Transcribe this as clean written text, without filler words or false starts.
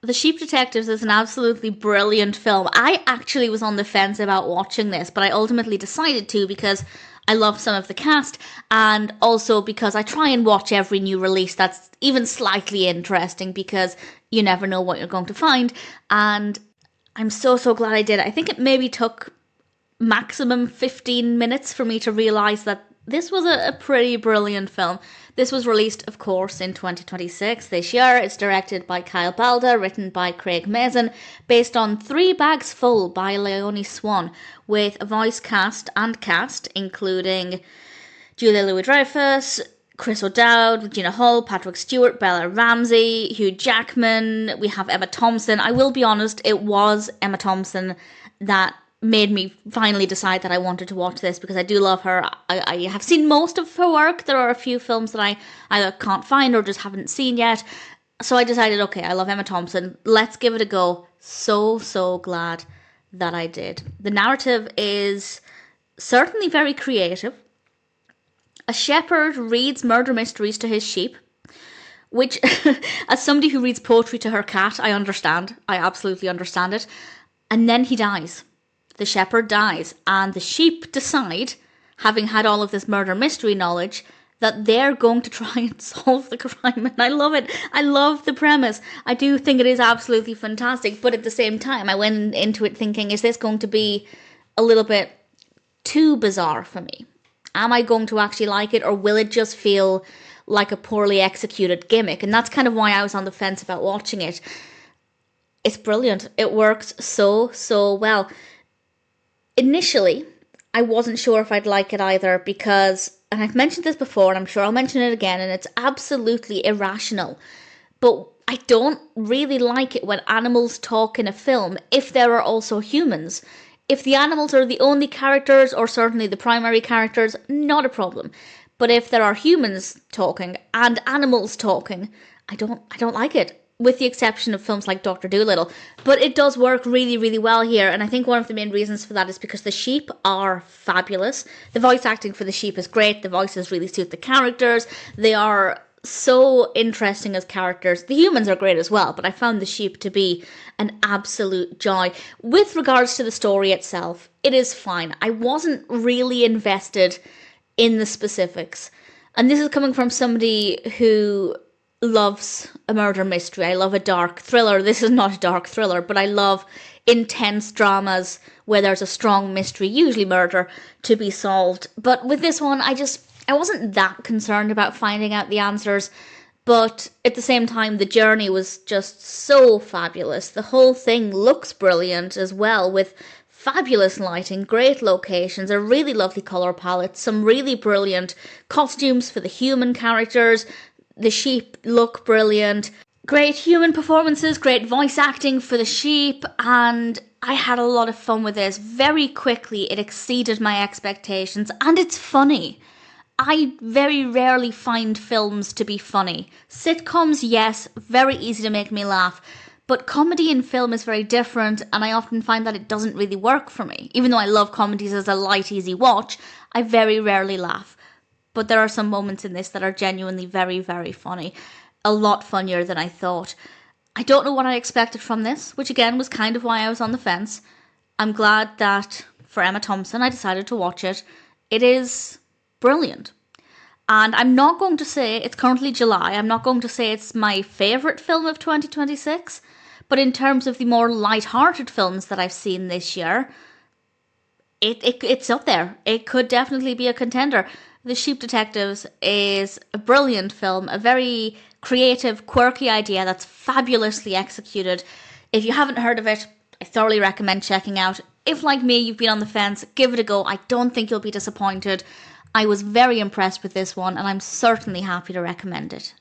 The Sheep Detectives is an absolutely brilliant film. I actually was on the fence about watching this, but I ultimately decided to because I love some of the cast, and also because I try and watch every new release that's even slightly interesting, because you never know what you're going to find. And I'm so glad I did. I think it maybe took maximum 15 minutes for me to realise that this was a pretty brilliant film. This was released, of course, in 2026 this year. It's directed by Kyle Balda, written by Craig Mazin, based on Three Bags Full by Leonie Swan, with a voice cast including Julia Louis-Dreyfus, Chris O'Dowd, Regina Hall, Patrick Stewart, Bella Ramsey, Hugh Jackman. We have Emma Thompson. I will be honest, it was Emma Thompson that made me finally decide that I wanted to watch this, because I do love her. I have seen most of her work. There are a few films that I either can't find or just haven't seen yet. So I decided, okay, I love Emma Thompson. Let's give it a go. So glad that I did. The narrative is certainly very creative. A shepherd reads murder mysteries to his sheep, which, as somebody who reads poetry to her cat, I understand. I absolutely understand it. And then he dies. The shepherd dies, and the sheep decide, having had all of this murder mystery knowledge, that they're going to try and solve the crime. And I love it. I love the premise. I do think it is absolutely fantastic. But at the same time, I went into it thinking, is this going to be a little bit too bizarre for me? Am I going to actually like it, or will it just feel like a poorly executed gimmick? And that's kind of why I was on the fence about watching it. It's brilliant. It works so well. Initially, I wasn't sure if I'd like it either, because, and I've mentioned this before and I'm sure I'll mention it again, and it's absolutely irrational, but I don't really like it when animals talk in a film if there are also humans. If the animals are the only characters, or certainly the primary characters, not a problem. But if there are humans talking and animals talking, I don't like it. With the exception of films like Dr. Dolittle. But it does work really well here, and I think one of the main reasons for that is because the sheep are fabulous. The voice acting for the sheep is great. The voices really suit the characters. They are so interesting as characters. The humans are great as well, but I found the sheep to be an absolute joy. With regards to the story itself, it is fine. I wasn't really invested in the specifics. And this is coming from somebody who loves a murder mystery. I love a dark thriller. This is not a dark thriller, but I love intense dramas where there's a strong mystery, usually murder, to be solved. But with this one, I wasn't that concerned about finding out the answers, but at the same time, the journey was just so fabulous. The whole thing looks brilliant as well, with fabulous lighting, great locations, a really lovely colour palette, some really brilliant costumes for the human characters. The sheep look brilliant. Great human performances, great voice acting for the sheep, and I had a lot of fun with this. Very quickly, it exceeded my expectations, and it's funny. I very rarely find films to be funny. Sitcoms, yes, very easy to make me laugh, but comedy in film is very different, and I often find that it doesn't really work for me. Even though I love comedies as a light, easy watch, I very rarely laugh. But there are some moments in this that are genuinely very funny. A lot funnier than I thought. I don't know what I expected from this, which again was kind of why I was on the fence. I'm glad that for Emma Thompson I decided to watch it. It is brilliant. And I'm not going to say, it's currently July, I'm not going to say it's my favourite film of 2026, but in terms of the more light-hearted films that I've seen this year, it's up there. It could definitely be a contender. The Sheep Detectives is a brilliant film, a very creative, quirky idea that's fabulously executed. If you haven't heard of it, I thoroughly recommend checking out. If, like me, you've been on the fence, give it a go. I don't think you'll be disappointed. I was very impressed with this one, and I'm certainly happy to recommend it.